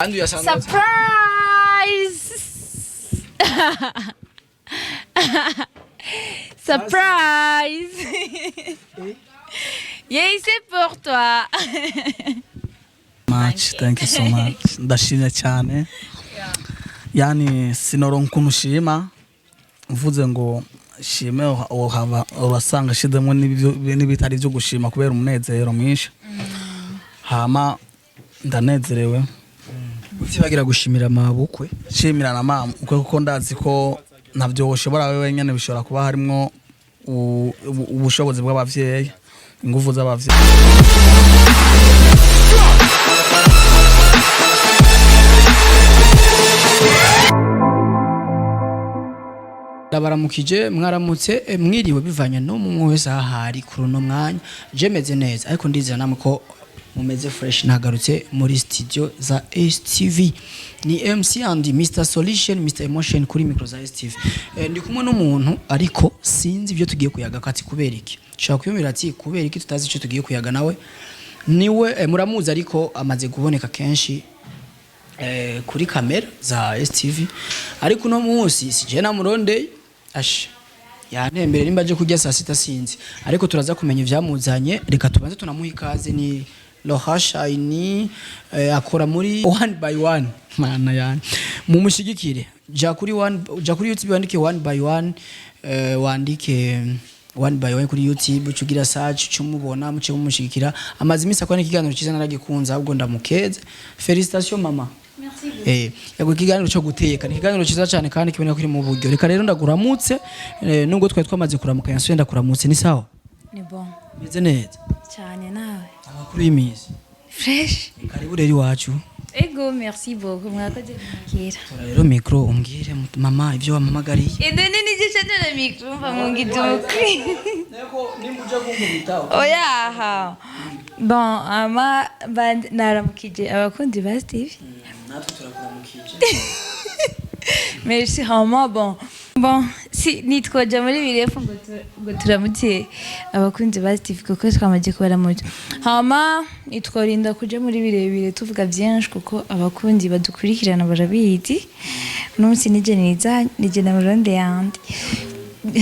Surprise! Surprise! Yay, c'est pour toi. Much, thank you so much. Ndashimye cyane. Yani sinoronka unushima mvuze ngo shime uhava urasanga shidemo n'ibitari byo gushima kubera umunezero mwinshi. Hama ndanezerewe. Utibagira gushimira mabukwe. Shimira na mama kuko ndazi ko navyo ushobora wewe nyene bishobora kuba harimo ubushobozi bw'abavyeyi, ingufu z'abavyeyi. Ndabaramukije mwaramutse mwiriwe bivanye no mu wese ahari kuruno mwanya je meze neza ariko ndizera namwe ko mumeze fresh nagarutse muri studio za STV ni MC and Mr Solution Mr Emotion kuri micro za STV ndi kumwe n'umuntu ariko sinzi ibyo tugiye kuyaga kati kuberiki shaka kuyumira ati kuberiki tutazi icyo tugiye kuyaga nawe niwe muramuzi ariko amaze kuboneka kenshi kuri kamera za STV ariko no munsi sije namurondeye ashe yanembere nimba je kujya saa sita sinzi ariko turaza kumenya ivyamuzanye reka tubanze tunamuha ikaze ni Lohasha ini akora muri one by one mana yani mumushigikire ja kuri YouTube wandike one by one wandike one by one kuri YouTube ucugira search cyumubona muce mumushigikira amazi imisa kwa n'ikiganiro cyiza naragikunza ahubwo ndamukeze felicitation mama. Merci. Yago kiganiro cyo guteka ni kiganiro cyiza cyane kandi kiboneka kuri mu buryo reka rero ndaguramutse nubwo twari twamaze kuramuka yanswe ndakuramutse ni sawa Ni bon. Meze neza Cyane nawe. Amakuru y'imizi Fresh. karibu rero iwacu Ego, merci beaucoup. Mwakoze kumukira. tora rero micro umbwire mama ivyo wamamagariye Ende nini gishatana micro mva mungiduka. Neko nimuja kumbitaho Oya. Bon, ama naramukije abakundi ba Steve. natwe turakuramukije Merci vraiment bon si nitwoja muri birefu ngo turamutse abakunzi ba Steve kuko twamaje kubara mucyo hama nitworinda kuja muri birebire tuvuga byinshi kuko abakunzi badukurikirana barabizi n'umunsi nije na Burundi yandi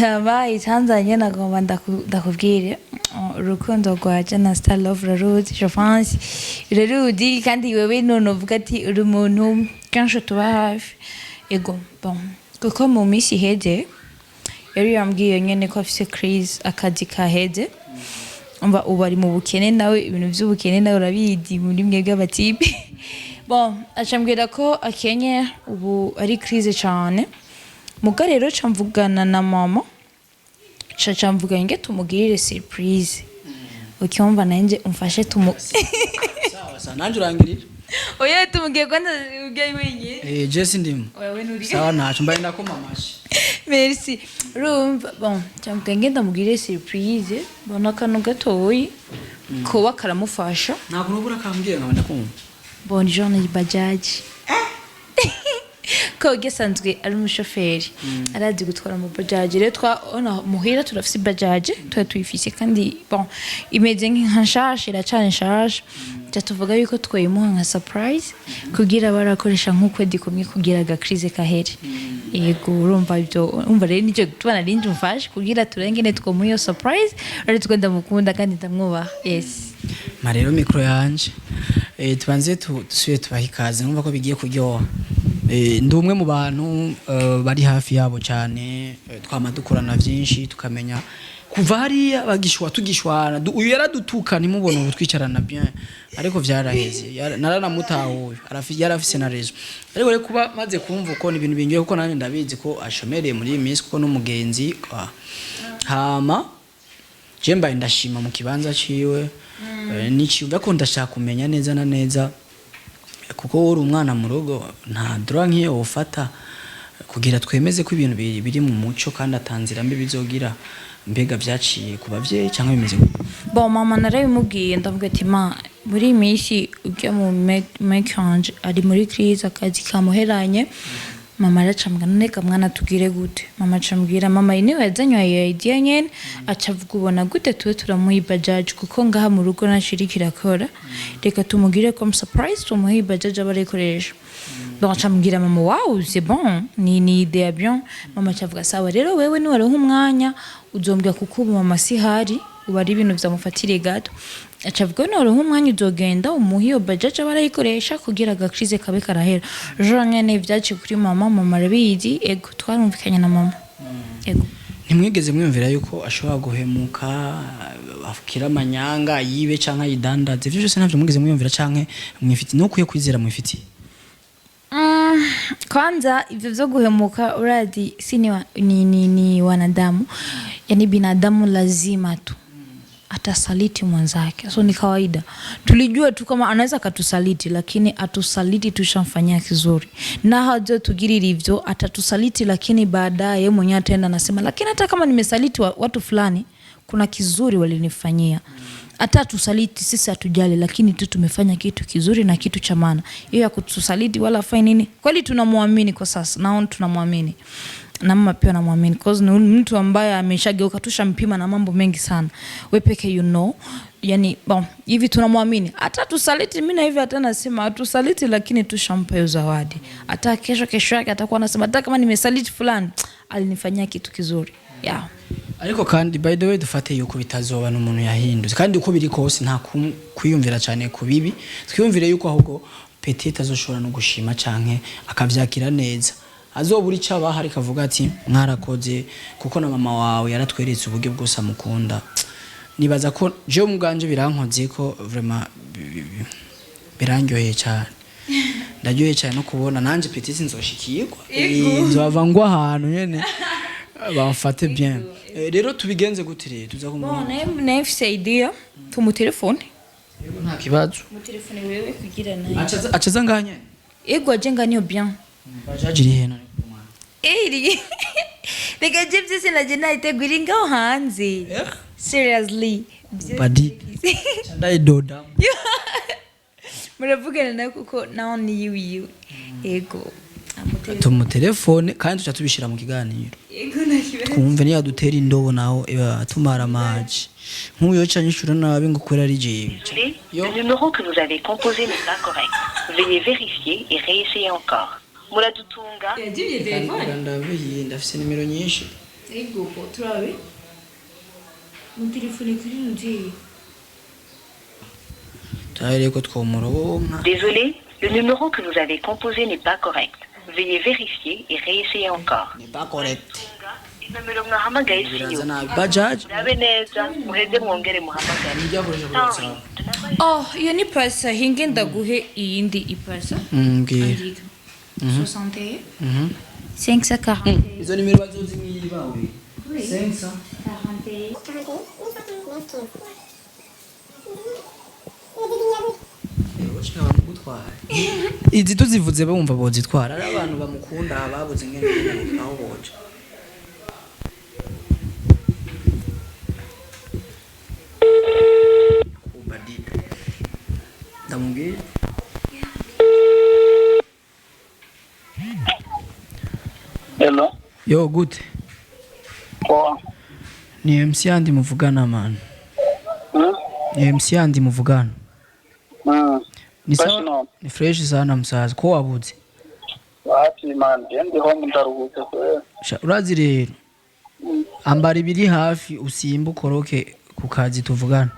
hama itanzanye nagomba ndakubwire urukundo rwa Jana Star Love Road je pense rero kandi wewe none uvuga ati uri umuntu kanshi tuba hafi ego bon kuko mu minsi iheze yari yambwiye nyene ko afise crise akazi kaheze umva ubu ari mu bukene nawe ibintu by'ubukene nawe urabizi muri mwebwe abatipe bon acambwira ko akenye ubu ari crise cyane muga rero camvugana na mama camvuga nge tumugirire surprise ucyumva nanje umfashe sawa nanje urangirira oya tumugiye kwanda ugiye wenyine Jesse ndimo wewe nuri sawa nacu mbaye ndakomamashi merci rumva bon cyangwa ngenda mugire surprise bona kanu gatoyi ko bakaramufasha ntabwo nubura kambwira nkabanda kumva bonne journée bajaji ko gesanzwe ari umushoferi arazi gutwara mu bajaji rero twabona muhira turafise bajaji tuyifise kandi bon imeze nk'inshasha iracana nshasha tuvuga yuko twayimuha nka surprise kugira barakoresha nk'ukwedi kumwe kugira agakrize kahere yego urumva ibyo umva rero nicyo tubana rindi mufashe kugira turengene twomuha iyo surprise ari twenda mukunda kandi ndamwubaha yes ma rero micro yanje tubanze dusuye tubaha ikaze numva ko bigiye kuryoha ndi umwe mu bantu bari hafi yabo cyane twama dukorana byinshi tukamenya kuva hariya tugishwana uyu yaradutuka nimubona ubu twicarana bien ariko vyaraheze naranamutahuye yarafise na rezo ariko rero kuba maze kumva uko ni ibintu bingiye kuko nanje ndabizi ko ashomereye muri iyi minsi kuko n'umugenzi hama jemba ndashima mu kibanza ciwe n'icyumva ko ndashaka kumenya neza na neza kuko uri umwana mu rugo nta droit nk'iyo ufata kugira twemeze ko ibintu biri mu muco kandi atanzira mbi bizogira mbega vyaciye ku bavyeyi cyangwa bimeze bon mama narabimubwiye ndavuga ati ma muri minsi ujya mu mekanje ari muri crise akazi kamuheranye mama aracambwa none ka mwana tugire gute mama acambwira mama niwe yazanywa iyo idea nyene acavuga ubona gute tuwe turamuha bajaj kuko ngaha mu rugo nashiriki rakora reka tumugire comme surprise tumuha bajaj abarikoresha donc acambwira mama wow c'est bon ni idea bien mama acavuga sawa rero wewe ni waronka umwanya uzombwa kuko mama si hari ubari ibintu byamufatire gato acavuga no roho umwanya uzogenda umuhiyo budget barayikoresha kugira agakrize kabe karahera jo nyene byaci kuri mama rabizi ego twarumvikanye na mama ego ntimwigeze mwumvira yuko ashobora guhemuka afukira amanyanga yibe canka yidandaze ivyo byose navyo mwigeze mwumvira canke mwifiti no kuye kwizera mwifiti kwanza ivyo vyo guhemuka uradi si ni wanadamu yani binadamu lazima tu atasaliti mwanzake so ni kawaida tulijua tu kama anaweza katusaliti lakini atusaliti tushamfanyia kizuri na hajo tugirira hivyo atatusaliti lakini baadaye mwenyewe ataenda anasema lakini hata kama nimesaliti watu fulani kuna kizuri walinifanyia hata tusaliti sisi hatujali lakini tu tumefanya kitu kizuri na kitu cha maana hiyo ya kutusaliti wala fanya nini kweli tunamwamini kwa sasa naona tunamwamini na mama pia namwamini cause ni mtu ambaye ameshageuka tushampima na mambo mengi sana wewe peke yani bon hivi tunamwamini hata tusaliti mimi na hivi hata nasema atusaliti lakini tushampa hiyo zawadi hata kesho yake atakuwa anasema hata kama nimesaliti fulani alinifanyia kitu kizuri yeah. Ariko kandi by the way dufate yuko bitazoba n'umuntu yahindutse kandi uko biri kose nta kwiyumvira cyane ku bibi twiyumvire yuko ahubwo petite azoshobora no gushima canke akavyakira neza azoburi caba hari kavuga ati mwarakoze kuko na mama wawe yaratweretse uburyo bwose amukunda nibaza ko je muganje birankoze ko vraiment birangyoheye cyane ndaryoheye cyane no kubona nanje petite nzoshikirwa nzobavangwa ahantu nyene bamfate bien rero tubigenze gute rero tuza kumubona na ifise idea mu telefone yego nta kibazo mu telefone wewe kugira nayo acaza nganye ego ajenga niyo bien bajajiri heno iri reka jibye sinaje nayitegura ngaho hanze seriously badi ndai doda muravugana na kuko naho ni yiwi ego mu telefone kandi tuca tubishira mu kiganiro twumve niya dutera indobo naho tumara maji nk'uyo cyanyishura nabi ngo kwera ari jewe le numéro que vous avez composé n'est pas correct. Veuillez vérifier et réessayer encore. Muradutunga. ndabiye ndafise nimero nyinshi ego ko turabe mu telefone kuri nje tayire ko twomuronka. Désolé, le numéro que vous avez composé n'est pas correct. Veuillez vérifier et réessayer encore. N'est pas correct. Nomero mwahamagaye siyo. Bajaj. Urabe neza muheze mwongere muhamagare. Nijya kurisha kuratsa. oh iyo ni pesa hingenda guhe iyindi ipesa Mbwira. 61 540 Izo nimero bazozi mwibawe. 540. Izi tuzivuze bumva bozitwara ari abantu bamukunda babuze ngene aho boje. Kubadida. Ndamubwira. Hello. Yo good. Kwa. Ni MC andi muvugana man. Ni MC andi muvugana. Ni sawa. Ni fresh sana msaza. Ko wabuze. Wapi man, ndi home ndaruhuka kwe. Urazi rero. Ambari biri hafi usimba ukoroke ku kazi tuvugana.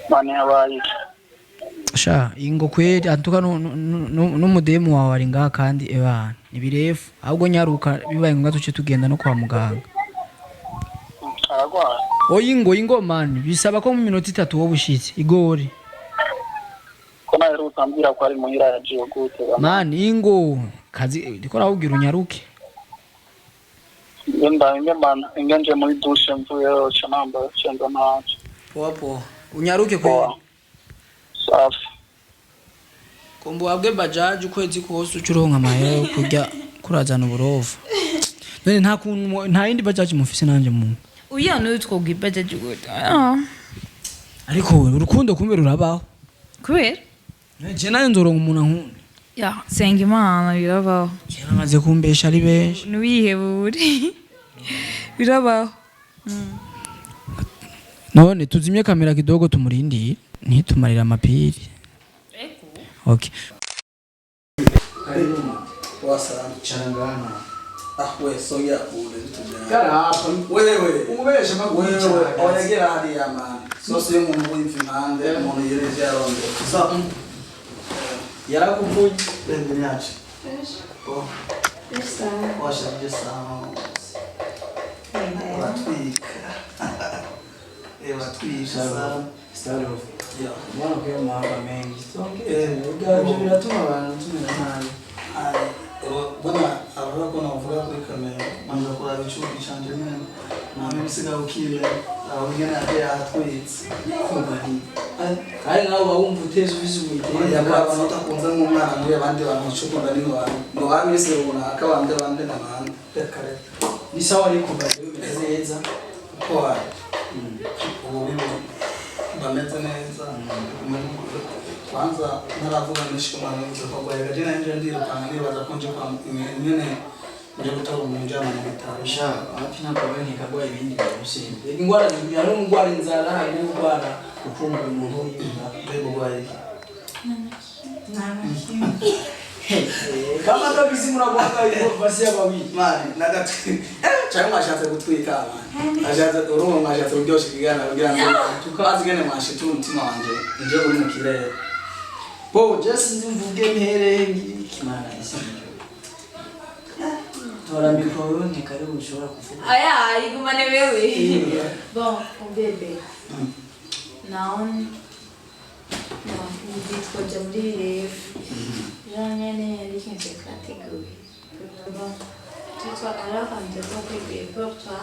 Mani habaye. Sha ingo kweri antuka n'umudemu wawe ari ngaha kandi ebana nibirefu ahubwo nyaruka bibaye ngombwa tuce tugenda no kwa muganga. Aragwa. Ingo man bisaba ko mu minota 3 wo bushitse igori. Kona rero utambira ko ari muhira ya jiyo gute. Man ingo kazi ndiko rawugira unyaruke. Ngenje muri dushe mvuye chanamba chenda nacho. Popo unyaruke ko. Safi. Kombo wabwe bajaji ukwezi kose ucuronka amaye kujya kurazana uburofu. None nta yindi bajaji mufise nanje mu. uyo no twogwe bajaji gute Ariko urukundo kumbe rurabaho. kubera Je nayo nzoronka umuntu nkunda. ya senga imana birabaho yaramaze kumbesha ari benshi nubihebure birabaho none tuzimye kamera kidogo tumurindiye ntitumarira amapiri okay wasanga changana we soya ule bitujana karapa wewe umubesha wewe oyagera hariya mani sose yo muntu w'imfimande umuntu yereje yaronde so yarakuvuye bende yacu washa jesa watwika watwisha sana style of yeah mwana kwa mahaba mengi okay biratuma abantu tumena nabi bwana avuga ko navuga kuri kamera manda kora bicu bishanje nene name bisiga ukile abugena ate atwitse kubari kandi nawe bawumva uteze ubizumuyite yakaba natakunza nk'umwana muri abandi bantu cyukunda ni no babise runaka bande na bande kare ni sawa ariko bimeze neza ko ubu bameze neza kwanza naravuga nishikoma n'icyo kwa yaje nanje ndirukana nibaza ko nje kwa nyene nje gutara umuntu jana mu bitaro sha hapi na kwa ni kagwa ibindi bimusimbe ingwara zibiyaro ngwara inzara hari n'ingwara ukumva umuntu yimba bego gwaye kama kabisi murabanga yuko basi abawi mani nagatwi cyangwa mashatse gutwika mani ashatse urumo mashatse uryoshe kigana kugira ngo tukazigene mashitu umutima wanje nje uri mu kirere bo just mvuge mpere kimana isi tora mikoro ni karibu ushobora kuvuga aya igumane wewe bon bebe naon nitwoja muri birefu nyene yarikinze category bon toi alors quand tu as préparé pour toi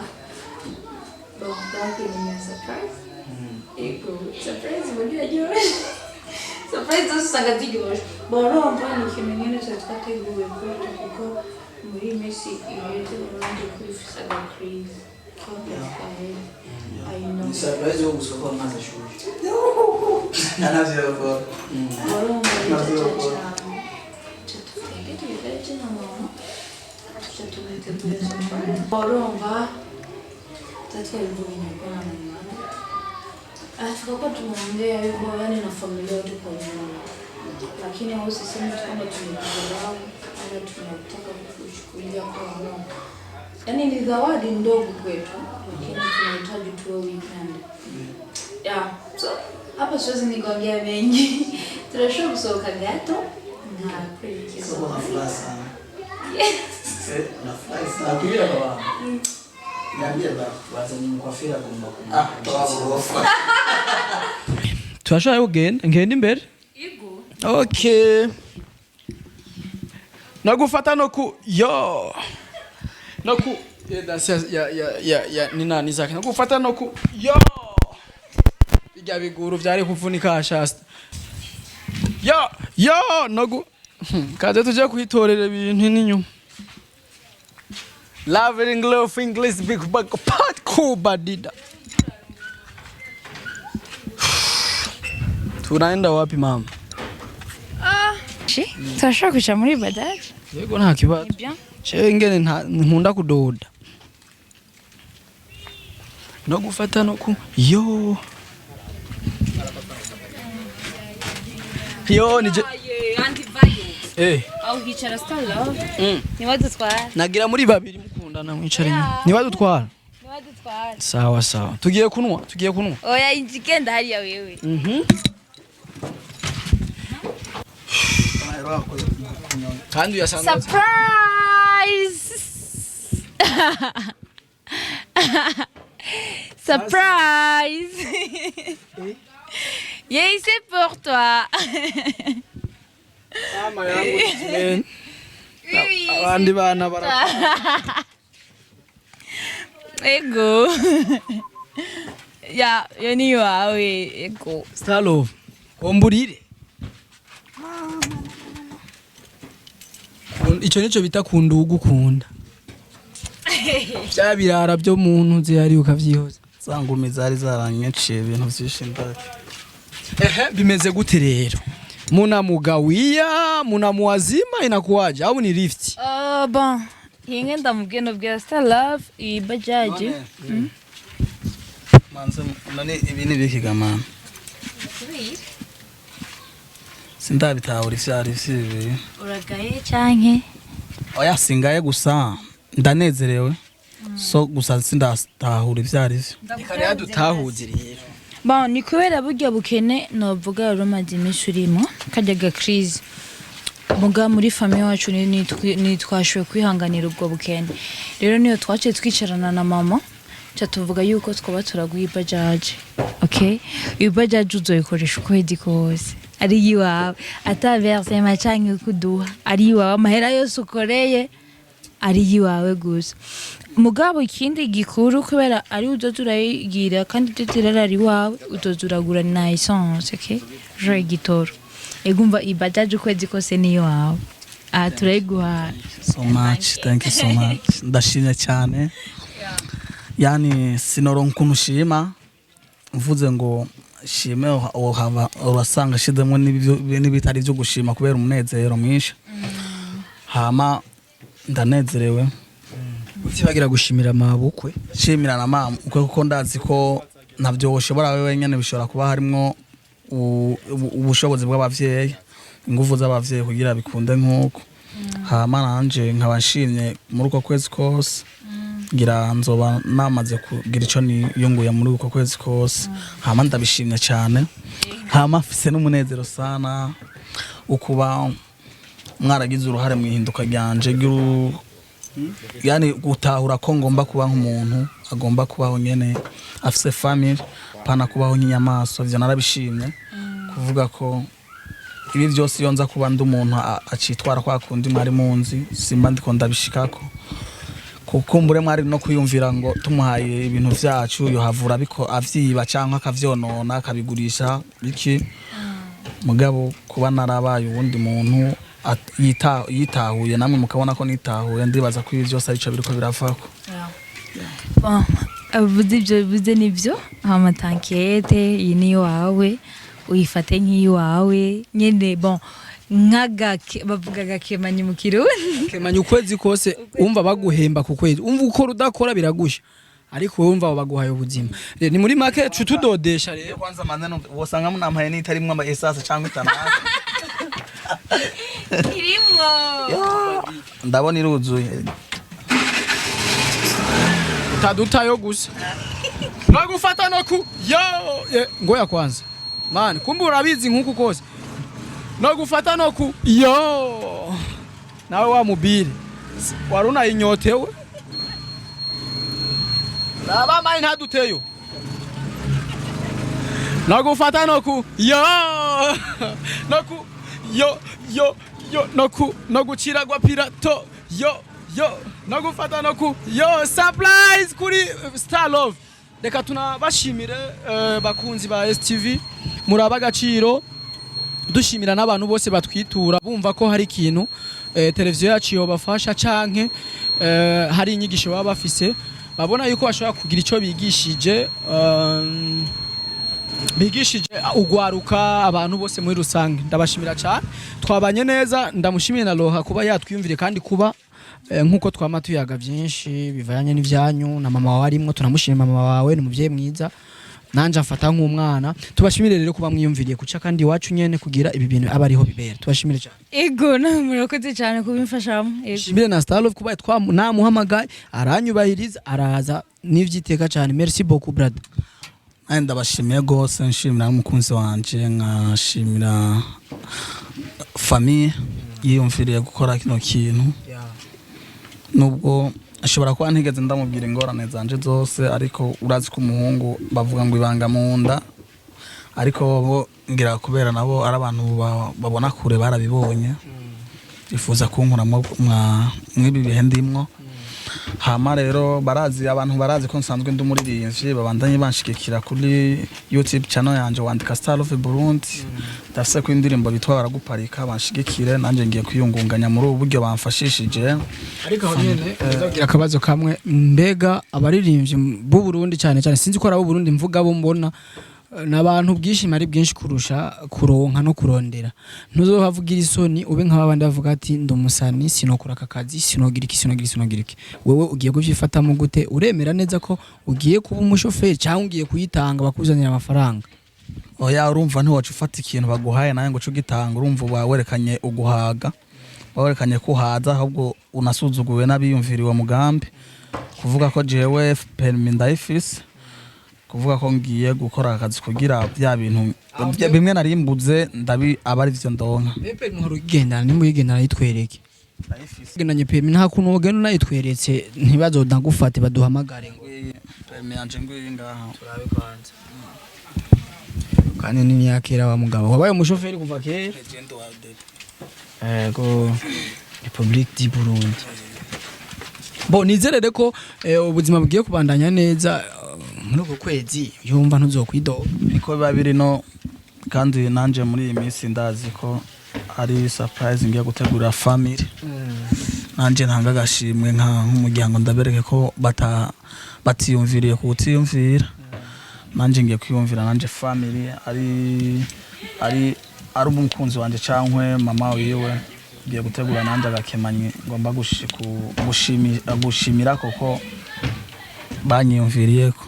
bon donc il y a une surprise et pour surprise vous lui avez surprise tout ça gati gauche bon là on va nous kimenyene cette category pour kuko muri Messi irete n'abandi kuri Saga Chris ni surprise yo gusohoka amazi ashuje anavyo ko Boromba tatwalivuganya kwa mama tukakuwa tumeongea hivyo yani na familia yote kwa ujumla, lakini au sisemi kwamba tumekudharau au tunataka kuchukulia kwa yani ni zawadi ndogo kwetu, lakini tunahitaji tuwe weekend. Yeah, so hapa siwezi nikaongea mengi. Tunashow kusoka gato na kweli kisa. so nafurahi sana nafurahi sana akira baba niambie baba wazani kwa fira kumba bravo twashaka ngenda imbere Igo. okay nagufata no ku yo no ku dance ya ni nani zake nagufata no ku yo bijya biguru vyari kuvunika ashasta yo nagu kaje tuje kwitorera ibintu n'inyuma loving love English big bag part cool badida tunaenda wapi mama Turashaka kuja muri Badaje. yego nta kibazo Bien. shewe ngene nkunda kudoda no gufata no ku yo nije Au hicara stalla. Ni wadutwara. nagira muri babiri mukundana mwicara nyine ni wadutwara Ni wadutwara. sawa sawa tugiye kunwa Oya injikenda hariya wewe. kandi yasanga Surprise! Surprise! Yeah, c'est pour toi. mama yangu men Oui, abandi bana bara ego. Ya, yoni wawe ego. star love omburire icyo nicyo bita kunda ugukunda bya birara byo muntu zihari ukavyihoza zangumi zari zaranyeciye ibintu byinshi ndake bimeze gute rero Munamugawia, munamuazima inakuwaje au ni lift? Bon, hinge ndamubwiye nobwira Star Love ibajaji. Manze nani ibi ni bikiga man. Sindabitahura ivyari vyibi. Uragaye canke? Oya singaye gusa ndanezerewe. So gusa sindatahura ivyari vyo. Reka rero dutahuze rero. Bon, ni kubera burya bukene novuga rumaze iminsi urimo kajyaga crise. Muga muri famille wacu ni twashowe kwihanganira ubwo bukene. Rero niyo twaciye twicarana na mama tuvuga yuko twaba turaguye ibajaji. Okay? Ibajaji uzoyikoresha ukwezi kose. Ari yiwawe ataverse macanye kuduha. Ari yiwawe amahera yose ukoreye ari yiwawe gusa. Mugabo ikindi gikuru kubera ari uzoturayigira kandi tutirara ari wawe utozuragura na essence, okay? Je gitoro. Egumva ibajaji ukwezi kose ni wawe. Turayiguha. So much, thank you so much. Ndashimye cyane. Yani sinoronka unushima mvuze ngo shime uhava urasanga shidemo n'ibitari byo gushima kubera umunezero mwinshi. Hama ndanezerewe. Utibagira gushimira mabukwe. Shimira na mama kuko ndazi ko navyo ushobora wewe nyene bishobora kuba harimo ubushobozi bw'abavyeyi, ingufu z'abavyeyi kugira bikunde nkuko. Hama nanje nkabashimye muri uko kwezi kose. Ngira nzoba namaze kugira ico niyunguye muri uko kwezi kose. Hama ndabishimye cyane. Hama afise n'umunezero sana ukuba mwaragize uruhare mu ihinduka ryanje yani gutahura ko ngomba kuba nk'umuntu agomba kubaho nyene afise family pana kubaho nk'inyamaswa. Ivyo narabishimye kuvuga ko ibi byose iyo nza kuba ndi umuntu acitwara kwa kundi mwari munzi simba ndiko ndabishikako kuko mbure mwari no kuyumvira ngo tumuhaye ibintu vyacu yo havura biko avyiba canka akavyonona akabigurisha biki. Mugabo kuba narabaye ubundi muntu yitahuye namwe mukabona ko nitahuye ndibaza ko ibi byose arico biriko biravako. Bon, buze nivyo hama tankete yini wawe uyifate nk'iwawe nyene. Bon, nkaga bavuga gakemanyi mu Kirundi. Kemanyi ukwezi kose umva baguhemba ku kwezi. Umva uko rudakora biragusha. Ariko wumva baguhaye ubuzima. Ni muri make tudodesha rero. Kwanza maneno wosanga munampaye nitarimwe ama essence cyangwa itanaka. Irimwo. Ndabona iruzuye. Tadutayo gusa. Bagufata no ku yo ngoya kwanza. Man, kumbe urabizi nkuko kose. No gufata no ku yo. Nawe wa mubiri. Waruna inyotewe. Baba mai ntaduteyo. No gufata no ku yo. No ku yo no gucira gwa pirato yo no gufata no ku yo surprise kuri Star Love. Reka tunabashimire bakunzi ba STV muraba agaciro dushimira n'abantu bose batwitura bumva ko hari ikintu televiziyo yacu yobafasha canke hari inyigisho baba bafise babona yuko bashobora kugira ico bigishije ugwaruka abantu bose muri rusange. Ndabashimira cyane twabanye neza. Ndamushimiye na Loha kuba yatwiyumvire kandi kuba nkuko twama tuyaga byinshi bivanye n'ivyanyu na mama wawe arimwo. Tunamushimira mama wawe ni umuvyeyi mwiza nanje afata nk'umwana. Tubashimire rero kuba mwiyumviriye kuca kandi iwacu nyene kugira ibi bintu aba ariho bibera. Tubashimire cyane. Ego namurakoze cyane kubimfashamo. Shimire na Star Love kuba namuhamagaye aranyubahiriza araza n'ivyiteka cyane. Merci beaucoup brother. Ndabashimiye gose nshimira n'umukunzi wanje nkashimira famille yiyumviriye gukora kino kintu. Nubwo ashobora kuba ntigeze ndamubwira ingorane zanje zose ariko urazi ko umuhungu bavuga ngo ibanga mu nda ariko bo ngira kubera nabo ari abantu babona kure barabibonye bifuza kunkura mwibi bihe ndimwo. Hama rero barazi abantu barazi ko nsanzwe ndumuririmbyi babandanye banshikikira kuri YouTube channel yanje wandika Star Love Burundi. Ndafise ko indirimbo bitwa baraguparika banshigikire nanje ngiye kwiyungunganya muri ubu buryo bamfashishije. Ariko aho nyene ndagira akabazo kamwe mbega abaririmbyi b'u Burundi cyane cyane sinzi ko ari abo Burundi mvuga bo mbona n'abantu bwishima ari bwinshi kurusha kuronka no kurondera ntuzohavugira isoni ube nk'abandi bavuga ati ndumusani sinokora aka kazi sinogira iki wewe ugiye kuvyifatamo gute uremera neza ko ugiye kuba umushoferi cyangwa ugiye kuyitanga bakuzanira amafaranga oya urumva ntiwacu ufata ikintu baguhaye nawe ngo cugitanga urumva wawerekanye uguhaga wawerekanye kuhaza ahubwo unasuzuguwe n'abiyumviriwe mugambi kuvuga ko jewe permis ndayifise kuvuga ko ngiye gukora akazi kugira bya bintu bimwe narimbuze ndabi abari vyo ndonka pepe muhoro ugendana nimba uyigendana yitwereke gendanye permis nta kuntu ugenda nayitweretse ntibazodagufate baduhamagare ngo permis yanje ngwiye ngaha turabe kwanza kandi ni yakera wa mugabo wabaye umushoferi kuva kera legend wa dede go Republique du Burundi bo nizerere ko ubuzima bugiye kubandanya neza muri uko kwezi yumva ntuzokwidoga niko biba biri no kandi nanje muri iyi minsi ndazi ko ari surprise ngiye gutegura family nanje ntanga gashimwe nk'umuryango ndabereke ko batiyumviriye kutiyumvira nanje ngiye kwiyumvira nanje family ari umukunzi wanje cankwe mama wiwe ngiye gutegura nanje agakemanye ngomba gushimira koko banyiyumviriyeko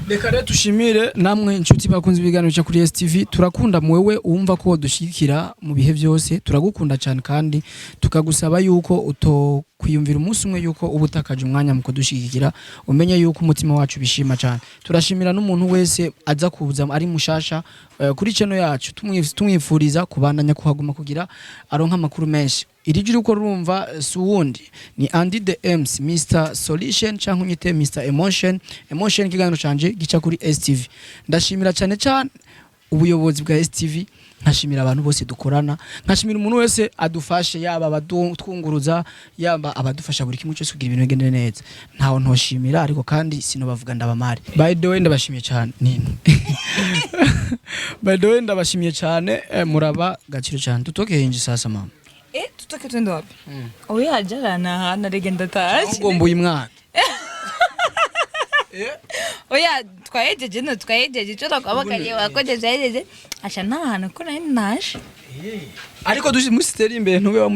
reka rero tushimire namwe inshuti bakunze ibiganiro cyo kuri STV turakunda mwewe wumva ko dushikira mu bihe byose turagukunda cyane kandi tukagusaba yuko utokwiyumvira umunsi umwe yuko ubutakaje umwanya mu kudushikira umenye yuko umutima wacu bishima cyane turashimira n'umuntu wese aza kuza ari mushasha kuri channel yacu tumwifuriza kubandanya kuhaguma kugira aronka amakuru menshi iri juri uko rumva suwundi ni Andy the MC Mr Solution cyangwa unyite Mr Emotion kiganiro canje gica kuri STV ndashimira cyane cyane ubuyobozi bwa STV nkashimira abantu bose dukorana nkashimira umuntu wese adufashe yaba abadutwunguruza yaba abadufasha buri kimwe cyose kugira ibintu bigende neza ntawo ntoshimira ariko kandi sino bavuga ndabamari by the way ndabashimiye cyane nino by the way ndabashimiye cyane muraba gaciro cyane tutoke hinji sasa mama tutoke twende wapi oya jana na legenda taje ugomba uyu mwana oya twayejeje cyo twabakariye wakojeje yejeje asha nahana ko nari naje ariko dushi musiteri imbere ntube wa